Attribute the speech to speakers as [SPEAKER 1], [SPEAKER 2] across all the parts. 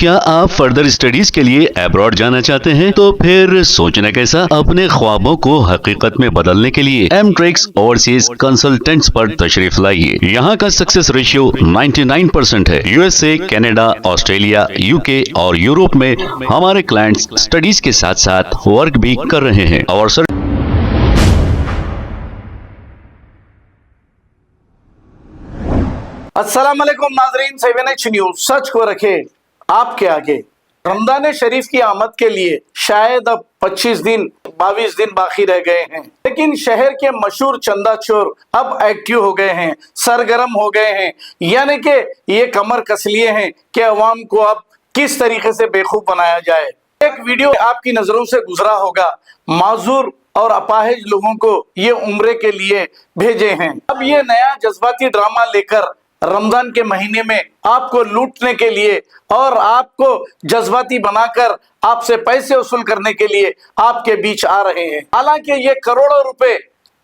[SPEAKER 1] क्या आप further studies के लिए अब्रॉड जाना चाहते हैं? तो फिर सोचना कैसा, अपने ख्वाबों को हकीकत में बदलने के लिए एमट्रिक्स ओवरसीज कंसल्टेंट्स पर तशरीफ लाइए। यहाँ का सक्सेस रेशियो 99% है। यूएसए, कनाडा, ऑस्ट्रेलिया, यूके और यूरोप में हमारे क्लाइंट्स स्टडीज के साथ साथ वर्क भी कर रहे हैं और
[SPEAKER 2] अस्सलाम वालेकुम नाजरीन, 7H न्यूज सच को रखे आपके आगे। रमजान शरीफ की आमद के लिए शायद अब 22 दिन बाकी रह गए हैं, लेकिन शहर के मशहूर चंदा चोर अब एक्टिव हो गए हैं, सरगर्म हो गए हैं। यानी कि ये कमर कस लिए हैं कि अवाम को अब किस तरीके से बेवकूफ बनाया जाए। एक वीडियो आपकी नजरों से गुजरा होगा, माजूर और अपाहिज लोगों को ये उम्रे के लिए भेजे हैं। अब ये नया जज्बाती ड्रामा लेकर रमजान के महीने में आपको लूटने के लिए और आपको जज्बाती बनाकर आपसे पैसे वसूल करने के लिए आपके बीच आ रहे हैं। हालांकि ये करोड़ों रुपए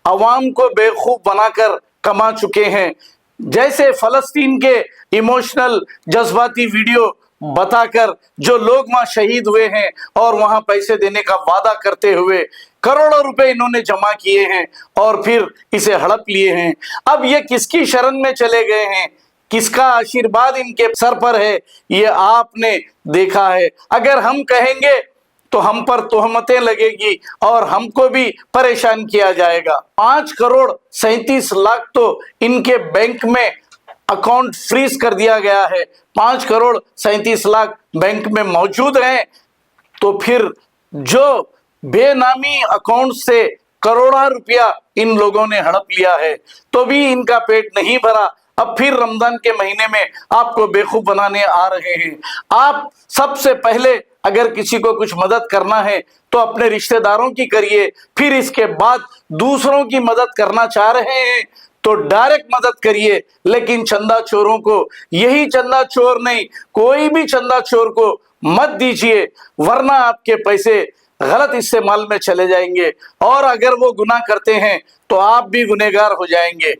[SPEAKER 2] अवाम को बेवकूफ बनाकर कमा चुके हैं। जैसे फलस्तीन के इमोशनल जज्बाती वीडियो बताकर जो लोग वहां शहीद हुए हैं और वहां पैसे देने का वादा करते हुए करोड़ों रुपए इन्होंने जमा किए हैं और फिर इसे हड़प लिए हैं। अब ये किसकी शरण में चले गए हैं, किसका आशीर्वाद इनके सर पर है, ये आपने देखा है। अगर हम कहेंगे तो हम पर तोहमतें लगेगी और हमको भी परेशान किया जाएगा। 5 करोड़ 37 लाख तो इनके बैंक में अकाउंट फ्रीज कर दिया गया है। 5 करोड़ 37 लाख बैंक में मौजूद हैं, तो फिर जो बेनामी अकाउंट से करोड़ों रुपया इन लोगों ने हड़प लिया है, तो भी इनका पेट नहीं भरा। अब फिर रमजान के महीने में आपको बेवकूफ बनाने आ रहे हैं। आप सबसे पहले अगर किसी को कुछ मदद करना है तो अपने रिश्तेदारों की करिए, फिर इसके बाद दूसरों की मदद करना चाह रहे हैं तो डायरेक्ट मदद करिए। लेकिन चंदा चोरों को, यही चंदा चोर नहीं, कोई भी चंदा चोर को मत दीजिए, वरना आपके पैसे गलत इस्तेमाल में चले जाएंगे और अगर वो गुनाह करते हैं तो आप भी गुनहगार हो जाएंगे।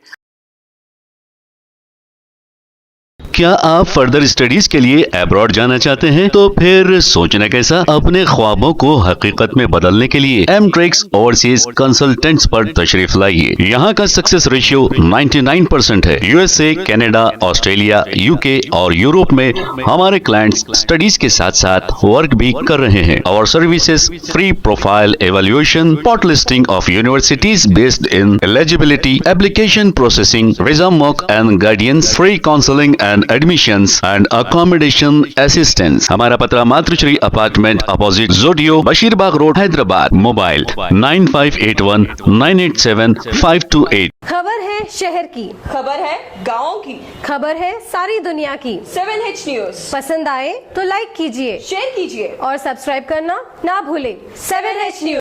[SPEAKER 1] क्या आप फर्दर स्टडीज के लिए अब्रॉड जाना चाहते हैं? तो फिर सोचना कैसा, अपने ख्वाबों को हकीकत में बदलने के लिए एमट्रिक्स ओवरसीज कंसल्टेंट्स पर तशरीफ लाइए। यहाँ का सक्सेस रेशियो 99% है। यूएसए, कनाडा, ऑस्ट्रेलिया, यूके और यूरोप में हमारे क्लाइंट्स स्टडीज के साथ साथ वर्क भी कर रहे हैं और services free profile evaluation, spot listing of universities based in eligibility, application processing, visa mock and guidance, free counselling and admissions and accommodation assistance. हमारा पता मातृश्री अपार्टमेंट अपोजिट जोडियो, बशीरबाग रोड, हैदराबाद। मोबाइल 9581 987 528।
[SPEAKER 3] खबर है शहर की,
[SPEAKER 4] खबर है गाँव की,
[SPEAKER 3] खबर है सारी दुनिया की।
[SPEAKER 4] 7H न्यूज
[SPEAKER 3] पसंद आए तो लाइक कीजिए,
[SPEAKER 4] शेयर कीजिए
[SPEAKER 3] और सब्सक्राइब करना ना भूलें।
[SPEAKER 4] 7H news.